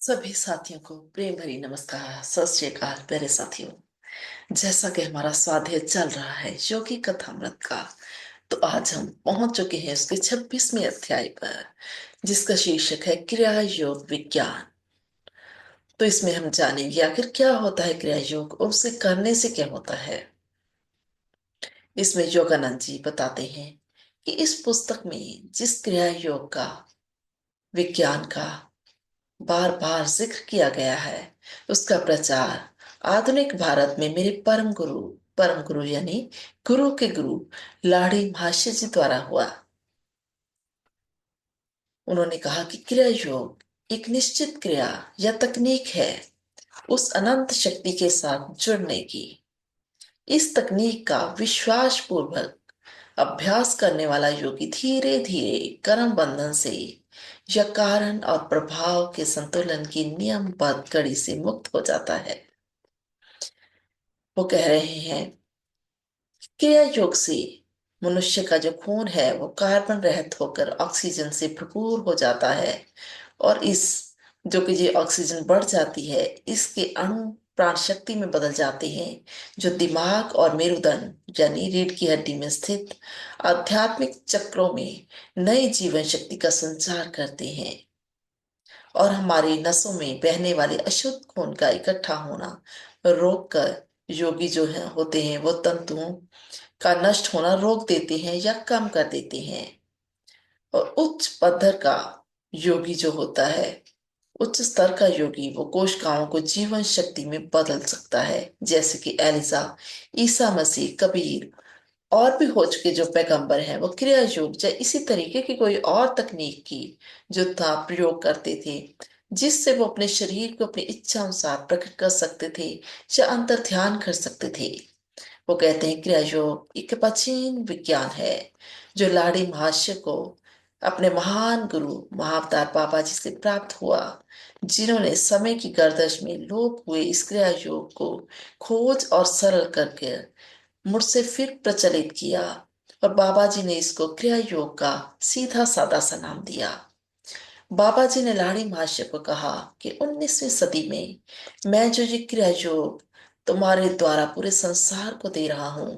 सभी साथियों को प्रेम भरी नमस्कार, सत श्री अकाल प्यारे साथियों। जैसा कि हमारा स्वाध्याय चल रहा है योगी कथामृत का, तो आज हम पहुंच चुके हैं उसके 26वें अध्याय पर, जिसका शीर्षक है क्रिया योग विज्ञान। तो इसमें हम जानेंगे आखिर क्या होता है क्रिया योग और उसे करने से क्या होता है। इसमें योगानंद जी बताते हैं कि इस पुस्तक में जिस क्रिया योग का विज्ञान का बार बार जिक्र किया गया है, उसका प्रचार आधुनिक भारत में मेरे परम गुरु यानी गुरु के गुरु लाड़ी महाशय जी द्वारा हुआ। उन्होंने कहा कि क्रिया योग एक निश्चित क्रिया या तकनीक है उस अनंत शक्ति के साथ जुड़ने की। इस तकनीक का विश्वास पूर्वक अभ्यास करने वाला योगी धीरे धीरे कर्म बंधन से या कारण और प्रभाव के संतुलन की नियमबद्ध कड़ी से मुक्त हो जाता है। वो कह रहे हैं, क्रिया योग से मनुष्य का जो खून है वो कार्बन रहित होकर ऑक्सीजन से भरपूर हो जाता है। और इस जो कि ये ऑक्सीजन बढ़ जाती है, इसके अणु प्राण शक्ति में बदल जाते हैं, जो दिमाग और मेरुदंड यानी रीढ़ की हड्डी में स्थित आध्यात्मिक चक्रों में नई जीवन शक्ति का संचार करते हैं और हमारी नसों में बहने वाले अशुद्ध खून का इकट्ठा होना रोक कर योगी जो है होते हैं वो तंतुओं का नष्ट होना रोक देते हैं या कम कर देते हैं। और उच्च पद्धर का योगी जो होता है, उच्च स्तर का योगी वो कोशिकाओं को जीवन शक्ति में बदल सकता है, जैसे कि एलिसा, ईसा मसीह, कबीर और भी हो चुके जो पैगंबर हैं वो क्रिया योग या इसी तरीके की कोई और तकनीक की जो था प्रयोग करते थे, जिससे वो अपने शरीर को अपनी इच्छा अनुसार प्रकट कर सकते थे या अंतर ध्यान कर सकते थे। वो कहते हैं क्रिया योग एक प्राचीन विज्ञान है जो लाड़ी महाशय को अपने महान गुरु महाअवतार बाबा जी से प्राप्त हुआ, जिन्होंने समय की गर्दश में लोप हुए इस क्रिया योग को खोज और सरल करके मुझसे फिर प्रचलित किया। और बाबा जी ने इसको क्रिया योग का सीधा सादा सा नाम दिया। बाबा जी ने लाड़ी महाशय को कहा कि 19वीं सदी में मैं जो ये क्रिया योग तुम्हारे द्वारा पूरे संसार को दे रहा हूं,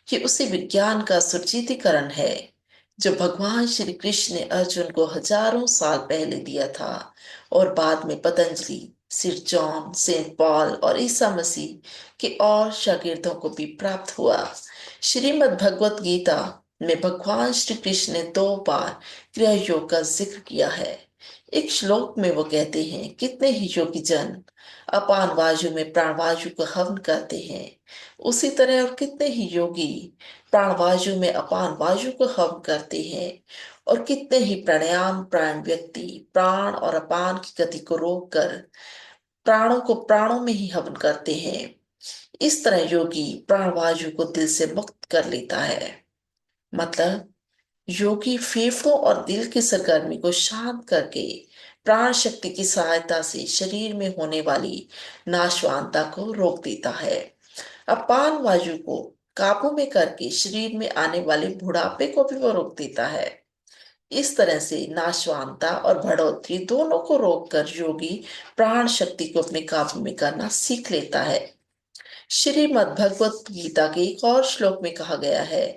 कि उसी विज्ञान का सुरजीतीकरण है जो भगवान श्री कृष्ण ने अर्जुन को हजारों साल पहले दिया था और बाद में पतंजलि, सिर जॉन, सेंट पॉल और ईसा मसीह के और शागिर्दों को भी प्राप्त हुआ। श्रीमद् भगवत गीता में भगवान श्री कृष्ण ने 2 बार क्रिया योग का जिक्र किया है। एक श्लोक में वो कहते हैं, कितने ही योगी जन अपान वायु में प्राण वायु को हवन करते हैं, उसी तरह और कितने ही योगी प्राण वायु में अपान वायु को हवन करते हैं। और कितने ही प्राणायाम प्राण व्यक्ति प्राण और अपान की गति को रोककर प्राणों को प्राणों में ही हवन करते हैं। इस तरह योगी प्राण वायु को दिल से मुक्त कर लेता है। मतलब योगी फेफड़ों और दिल की सरगर्मी को शांत करके प्राण शक्ति की सहायता से शरीर में होने वाली नाशवानता को रोक देता है। अपान वायु को काबू में करके शरीर में आने वाले बुढ़ापे को भी वो रोक देता है। इस तरह से नाशवानता और बढ़ोतरी दोनों को रोककर योगी प्राण शक्ति को अपने काबू में करना सीख लेता है। श्रीमद् भगवत गीता के एक और श्लोक में कहा गया है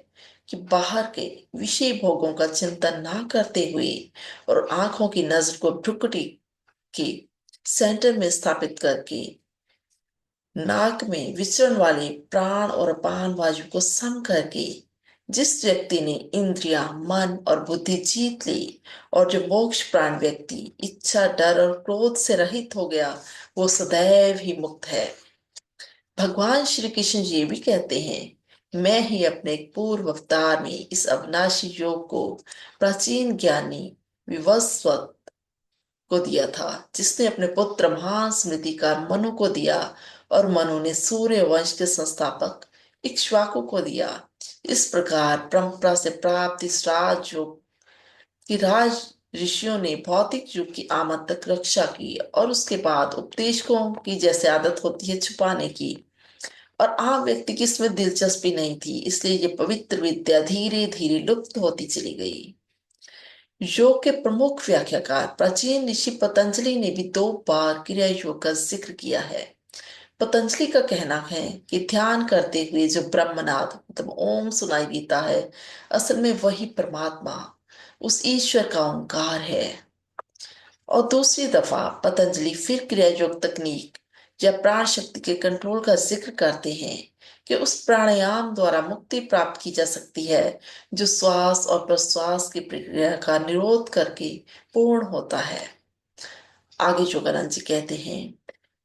कि बाहर के विषय भोगों का चिंतन ना करते हुए और आंखों की नजर को भ्रुकुटी के सेंटर में स्थापित करके नाक में विचरण वाले प्राण और अपान वायु को सम करके जिस व्यक्ति ने इंद्रिया मन और बुद्धि जीत ली और जो मोक्ष प्राण व्यक्ति इच्छा डर और क्रोध से रहित हो गया, वो सदैव ही मुक्त है। भगवान श्री कृष्ण जी भी कहते हैं, मैं ही अपने एक पूर्व अवतार में इस अविनाशी योग को प्राचीन ज्ञानी विवस्वत को दिया था, जिसने अपने पुत्र महान स्मृतिकार मनु को दिया और मनु ने सूर्य वंश के संस्थापक इक्ष्वाकु को दिया। इस प्रकार परंपरा से प्राप्त इस राजयोग की राज ऋषियों ने भौतिक युग की आमद तक रक्षा की और उसके बाद उपदेशकों की जैसे आदत होती है छुपाने की, और आम व्यक्ति की इसमें दिलचस्पी नहीं थी, इसलिए ये पवित्र विद्या धीरे धीरे लुप्त होती चली गई। योग के प्रमुख व्याख्याकार प्राचीन ऋषि पतंजलि ने भी 2 बार क्रिया योग का जिक्र किया है। पतंजलि का कहना है कि ध्यान करते हुए जो ब्रह्मनाद मतलब ओम सुनाई देता है, असल में वही परमात्मा, उस ईश्वर का ओंकार है। और दूसरी दफा पतंजलि फिर क्रिया योग तकनीक या प्राण शक्ति के कंट्रोल का जिक्र करते हैं कि उस प्राणायाम द्वारा मुक्ति प्राप्त की जा सकती है, जो श्वास और प्रश्वास की प्रक्रिया का निरोध करके पूर्ण होता है। आगे योगानंद जी कहते हैं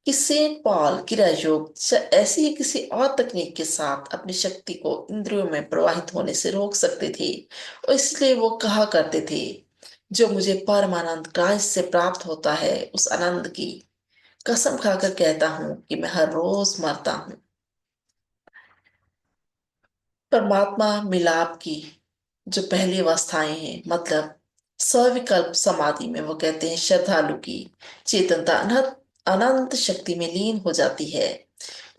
कि सेंट पॉल क्रिया योग ऐसी ही किसी और तकनीक के साथ अपनी शक्ति को इंद्रियों में प्रवाहित होने से रोक सकते थे, और इसलिए वो कहा करते थे, जो मुझे परमानंद क्राइस्ट से प्राप्त होता है, उस आनंद की कसम खाकर कहता हूं कि मैं हर रोज मरता हूं। परमात्मा मिलाप की जो पहली अवस्थाएं हैं, मतलब सविकल्प समाधि में, वो कहते हैं श्रद्धालु की चेतनता अनंत अनंत शक्ति में लीन हो जाती है।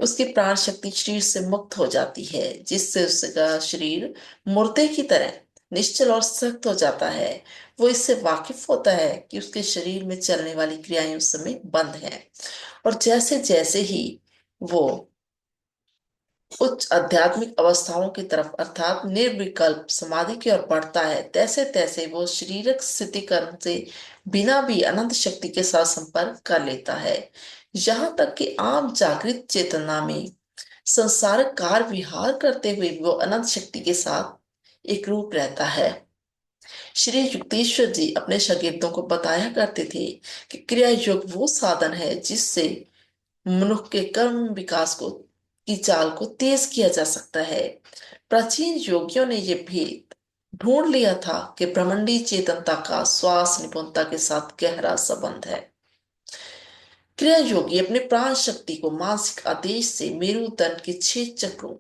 उसकी प्राण शक्ति शरीर से मुक्त हो जाती है, जिससे उसका शरीर मुर्दे की तरह निश्चल और सख्त हो जाता है। वो इससे वाकिफ होता है कि उसके शरीर में चलने वाली क्रियाएं उस समय बंद हैं, और जैसे जैसे ही वो उच्च आध्यात्मिक अवस्थाओं की तरफ अर्थात निर्विकल्प समाधि की ओर बढ़ता है, तैसे तैसे वो शारीरिक स्थिति कर्म से बिना भी अनंत शक्ति के साथ संपर्क कर लेता है, यहाँ तक कि आम जागृत चेतना में संसारिक कार्य विहार करते हुए भी वो अनंत शक्ति के साथ एक रूप रहता है। श्री युक्तेश्वर जी अपने शागिर्दों को बताया करते थे कि क्रिया योग वो साधन है जिससे मनुष्य के कर्म विकास को की चाल को तेज किया जा सकता है। प्राचीन योगियों ने यह भेद ढूंढ लिया था कि ब्रह्मांडीय चेतनता का श्वास निपुणता के साथ गहरा संबंध है। क्रिया योगी अपने प्राण शक्ति को मानसिक आदेश से मेरुदंड के 6 चक्रों,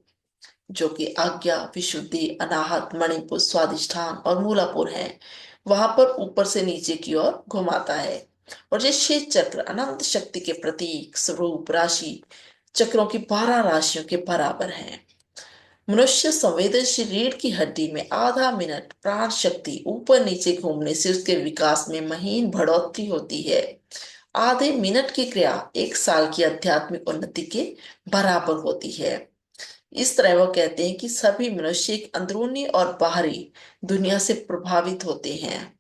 जो कि आज्ञा, विशुद्धि, अनाहत, मणिपुर, स्वादिष्ठान और मूलापुर हैं, वहां पर ऊपर से नीचे की ओर घुमाता है। और ये 6 चक्र अनंत शक्ति के प्रतीक स्वरूप राशि चक्रों की 12 राशियों के बराबर हैं। मनुष्य संवेदनशील रीढ़ की हड्डी में आधा मिनट प्राण शक्ति ऊपर नीचे घूमने से उसके विकास में महीन बढ़ोतरी होती है। आधे मिनट की क्रिया 1 साल की आध्यात्मिक उन्नति के बराबर होती है। इस तरह वो कहते हैं कि सभी मनुष्य एक अंदरूनी और बाहरी दुनिया से प्रभावित होते हैं,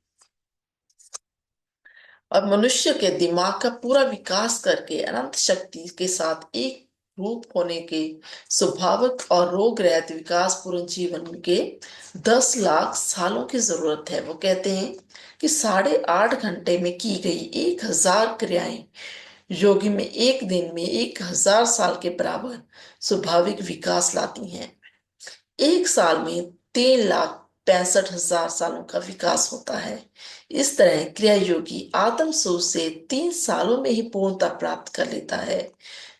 और मनुष्य के दिमाग का पूरा विकास करके अनंत शक्ति के साथ एक रूप होने के स्वाभाविक और रोग रहित विकास पूर्ण जीवन के 10 लाख सालों की जरूरत है। वो कहते हैं कि 8.5 घंटे में की गई 1000 क्रियाएं योगी में एक दिन में 1000 साल के बराबर स्वाभाविक विकास लाती हैं। 1 साल में 3,65,000 सालों का विकास होता है। इस तरह क्रिया योगी आत्म सुख से 3 सालों में ही पूर्णता प्राप्त कर लेता है,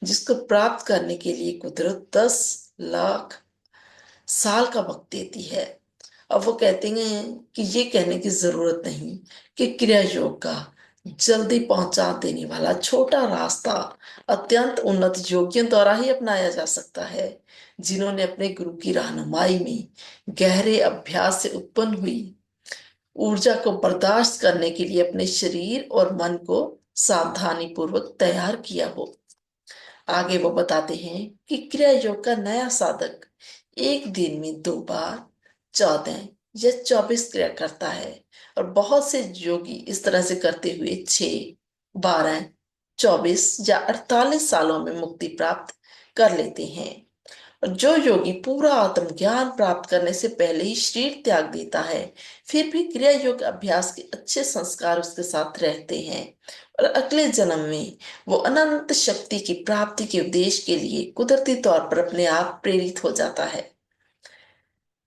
जिसको प्राप्त करने के लिए कुदरत 10 लाख साल का वक्त देती है। अब वो कहते हैं कि ये कहने की जरूरत नहीं कि क्रिया योग का जल्दी पहुंचा देने वाला छोटा रास्ता अत्यंत उन्नत योगियों द्वारा ही अपनाया जा सकता है, जिन्होंने अपने गुरु की रहनुमाई में गहरे अभ्यास से उत्पन्न हुई ऊर्जा को बर्दाश्त करने के लिए अपने शरीर और मन को सावधानी पूर्वक तैयार किया हो। आगे वो बताते हैं कि क्रिया योग का नया साधक एक दिन में 2 बार 14 या 24 क्रिया करता है, और बहुत से योगी इस तरह से करते हुए 6, 12, 24 या 48 सालों में मुक्ति प्राप्त कर लेते हैं। और जो योगी पूरा आत्मज्ञान प्राप्त करने से पहले ही शरीर त्याग देता है, फिर भी क्रिया योग अभ्यास के अच्छे संस्कार उसके साथ रहते हैं, और अगले जन्म में वो अनंत शक्ति की प्राप्ति के उद्देश्य के लिए कुदरती तौर पर अपने आप प्रेरित हो जाता है।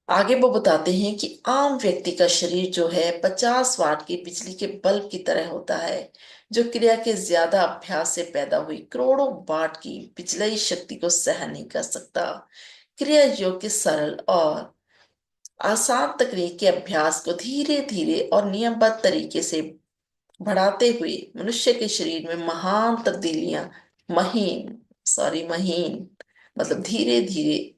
आगे वो बताते हैं कि आम व्यक्ति का शरीर जो है 50 वाट की बिजली के बल्ब की तरह होता है, जो क्रिया के ज्यादा अभ्यास से पैदा हुई करोड़ों वाट की बिजली शक्ति को सहन नहीं कर सकता। क्रिया योग के सरल और आसान तकनीक के अभ्यास को धीरे धीरे और नियमबद्ध तरीके से बढ़ाते हुए मनुष्य के शरीर में महान तब्दीलियां महीन मतलब धीरे धीरे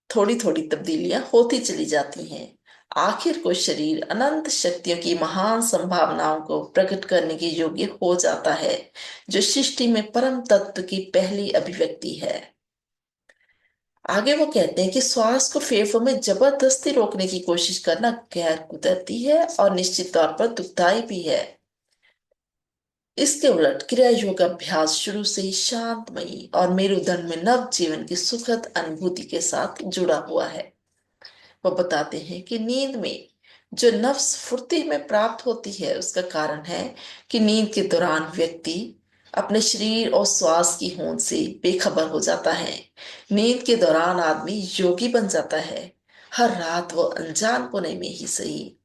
थोड़ी थोड़ी तब्दीलियां होती चली जाती हैं। आखिर को शरीर अनंत शक्तियों की महान संभावनाओं को प्रकट करने के योग्य हो जाता है, जो सृष्टि में परम तत्व की पहली अभिव्यक्ति है। आगे वो कहते हैं कि श्वास को फेफड़ों में जबरदस्ती रोकने की कोशिश करना गैर कुदरती है और निश्चित तौर पर दुखदाई भी है। इसके उलट क्रिया योग अभ्यास शुरू से ही शांतमयी और मेरुदंड में नव जीवन की सुखद अनुभूति के साथ जुड़ा हुआ है। वो बताते हैं कि नींद में जो नव स्फूर्ति में प्राप्त होती है, उसका कारण है कि नींद के दौरान व्यक्ति अपने शरीर और श्वास की होंद से बेखबर हो जाता है। नींद के दौरान आदमी योगी बन जाता है। हर रात वो अनजान कोने में ही सही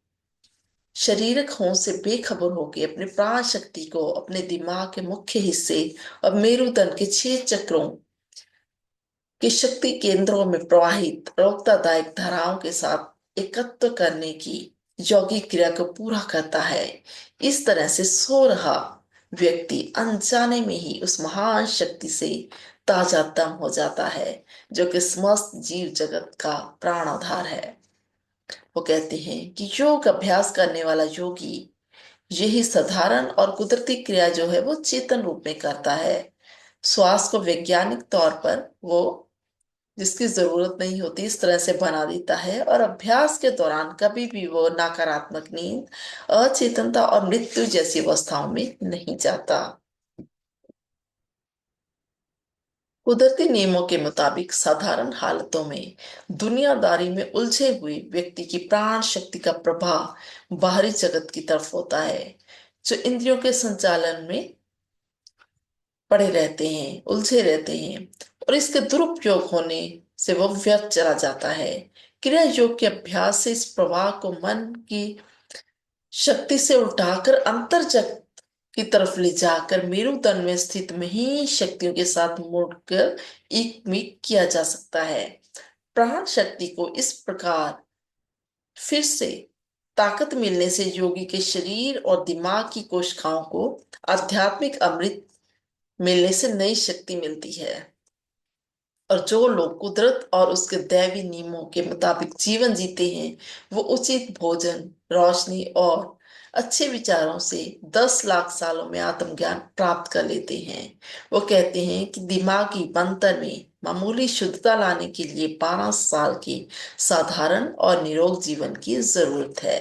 शारीरिक होंद से बेखबर होकर अपने प्राण शक्ति को अपने दिमाग के मुख्य हिस्से और मेरुदंड के 6 चक्रों के शक्ति केंद्रों में प्रवाहित रोगतादायक धाराओं के साथ एकत्र करने की यौगिक क्रिया को पूरा करता है। इस तरह से सो रहा व्यक्ति अनजाने में ही उस महान शक्ति से ताजा दम हो जाता है, जो कि समस्त जीव जगत का प्राणाधार है। वो कहते हैं कि योग अभ्यास करने वाला योगी यही साधारण और कुदरती क्रिया जो है वो चेतन रूप में करता है। श्वास को वैज्ञानिक तौर पर वो जिसकी जरूरत नहीं होती इस तरह से बना देता है, और अभ्यास के दौरान कभी भी वो नकारात्मक नींद, अचेतनता और मृत्यु जैसी अवस्थाओं में नहीं जाता। कुदरती नियमों के मुताबिक साधारण हालतों में दुनियादारी में उलझे हुए व्यक्ति की प्राण शक्ति का प्रभाव बाहरी जगत की तरफ होता है, जो इंद्रियों के संचालन में पड़े रहते हैं, उलझे रहते हैं, और इसके दुरुपयोग होने से वह व्यर्थ चला जाता है। क्रिया योग के अभ्यास से इस प्रवाह को मन की शक्ति से उठाकर अंतर जगत की तरफ ले जाकर मेरुदंड में स्थित महीन शक्तियों के साथ मोड़कर एक मिक किया जा सकता है। प्राण शक्ति को इस प्रकार फिर से ताकत मिलने से योगी के शरीर और दिमाग की कोशिकाओं को आध्यात्मिक अमृत मिलने से नई शक्ति मिलती है। और जो लोग कुदरत और उसके दैवी नियमों के मुताबिक जीवन जीते हैं, वो उचित भोजन, रोशनी और अच्छे विचारों से 10 लाख सालों में आत्मज्ञान प्राप्त कर लेते हैं। वो कहते हैं कि दिमागी बनतर में मामूली शुद्धता लाने के लिए 12 साल की साधारण और निरोग जीवन की जरूरत है।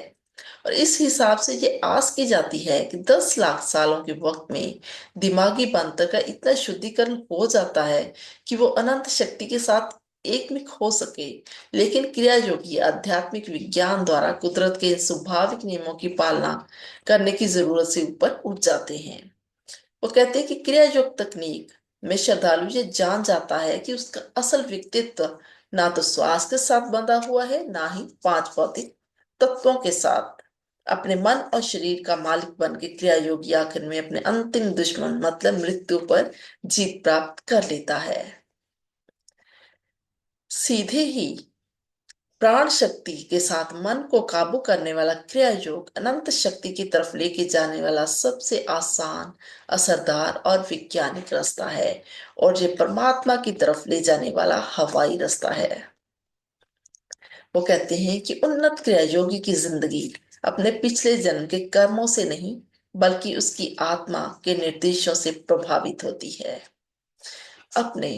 और इस हिसाब से ये आस की जाती है कि 10 लाख सालों के वक्त में दिमागी बनतर का इतना शुद्धिकरण हो जाता है कि वो अनंत शक्ति के साथ एकमिक हो सके। लेकिन क्रिया योगी आध्यात्मिक विज्ञान द्वारा कुदरत के इन स्वाभाविक नियमों की पालना करने की जरूरत से ऊपर उठ जाते हैं। वो कहते हैं कि क्रिया योग तकनीक में श्रद्धालु ये जान जाता है कि उसका असल व्यक्तित्व ना तो श्वास के साथ बंधा हुआ है, ना ही 5 भौतिक तत्वों के साथ। अपने मन और शरीर का मालिक बन के क्रिया योगी आखिर में अपने अंतिम दुश्मन मतलब मृत्यु पर जीत प्राप्त कर लेता है। सीधे ही प्राण शक्ति के साथ मन को काबू करने वाला क्रिया योग अनंत शक्ति की तरफ लेके जाने वाला सबसे आसान, असरदार और वैज्ञानिक रास्ता है, और ये परमात्मा की तरफ ले जाने वाला हवाई रास्ता है। वो कहते हैं कि उन्नत क्रिया योगी की जिंदगी अपने पिछले जन्म के कर्मों से नहीं, बल्कि उसकी आत्मा के निर्देशों से प्रभावित होती है। अपने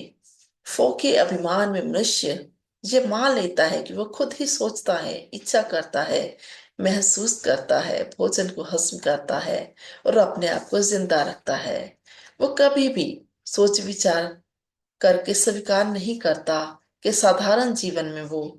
फोके अभिमान में मनुष्य ये मान लेता है कि वो खुद ही सोचता है, इच्छा करता है, महसूस करता है, भोजन को हजम करता है और अपने आप को जिंदा रखता है। वो कभी भी सोच विचार करके स्वीकार नहीं करता कि साधारण जीवन में वो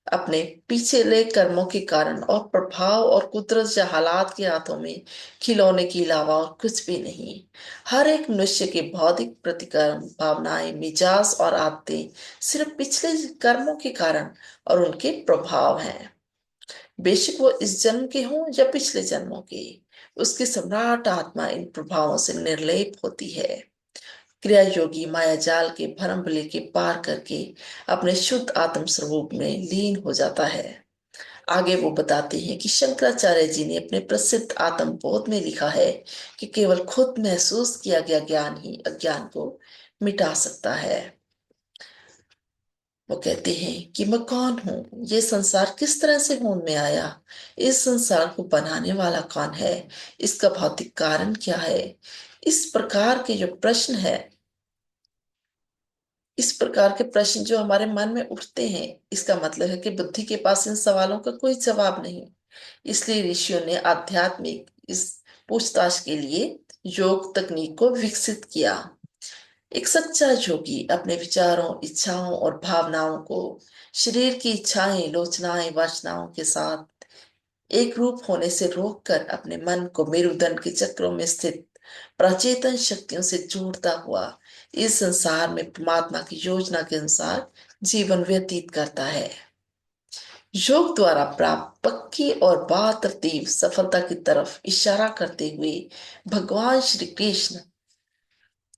अपने पिछले कर्मों के कारण और प्रभाव और कुदरत या हालात के हाथों में खिलौने के अलावा और कुछ भी नहीं। हर एक मनुष्य के बौद्धिक प्रतिकर्म, भावनाएं, मिजाज और आदतें सिर्फ पिछले कर्मों के कारण और उनके प्रभाव हैं। बेशक वो इस जन्म के हों या पिछले जन्मों के, उसकी सम्राट आत्मा इन प्रभावों से निर्लेप होती है। क्रिया योगी माया जाल के भरम भले के पार करके अपने शुद्ध आत्म स्वरूप में लीन हो जाता है। आगे वो बताते हैं कि शंकराचार्य जी ने अपने प्रसिद्ध आत्म बोध में लिखा है कि केवल खुद महसूस किया गया ज्ञान ही अज्ञान को मिटा सकता है। वो कहते हैं कि मैं कौन हूं, ये संसार किस तरह से होंद में आया, इस संसार को बनाने वाला कौन है, इसका भौतिक कारण क्या है। इस प्रकार के जो प्रश्न है, इस प्रकार के प्रश्न जो हमारे मन में उठते हैं, इसका मतलब है कि बुद्धि के पास इन सवालों का कोई जवाब नहीं। इसलिए ऋषियों ने आध्यात्मिक इस पूछताछ के लिए योग तकनीक को विकसित किया। एक सच्चा योगी अपने विचारों, इच्छाओं और भावनाओं को शरीर की इच्छाएं, लोचनाएं, वासनाओं के साथ एक रूप होने से रोककर अपने मन को मेरुदंड के चक्रों में स्थित प्राचेतन शक्तियों से जोड़ता हुआ इस संसार में परमात्मा की योजना के अनुसार जीवन व्यतीत करता है। योग द्वारा प्राप्त पक्की और बातरतीब सफलता की तरफ इशारा करते हुए भगवान श्री कृष्ण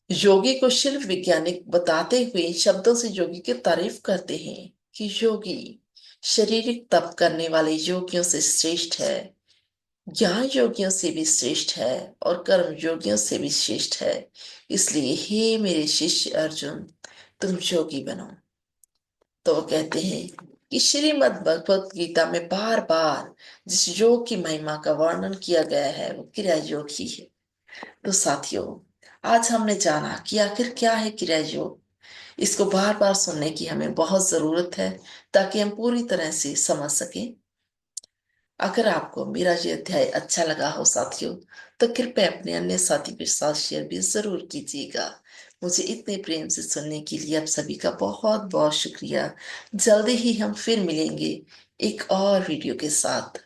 योगी को शिल्प वैज्ञानिक बताते हुए इन शब्दों से योगी की तारीफ करते हैं कि योगी शारीरिक तप करने वाले योगियों से श्रेष्ठ है, ज्ञान योगियों से भी श्रेष्ठ है और कर्म योगियों से भी श्रेष्ठ है। इसलिए हे मेरे शिष्य अर्जुन, तुम योगी बनो। तो वो कहते हैं कि श्रीमद् भगवत गीता में बार बार जिस योग की महिमा का वर्णन किया गया है वो क्रिया योग ही है। तो साथियों, आज हमने जाना कि आखिर क्या है क्रिया योग। इसको बार बार सुनने की हमें बहुत जरूरत है ताकि हम पूरी तरह से समझ सकें। अगर आपको मेरा ये अध्याय अच्छा लगा हो साथियों, तो कृपया अपने अन्य साथी के साथ शेयर भी जरूर कीजिएगा। मुझे इतने प्रेम से सुनने के लिए आप सभी का बहुत बहुत शुक्रिया। जल्दी ही हम फिर मिलेंगे एक और वीडियो के साथ।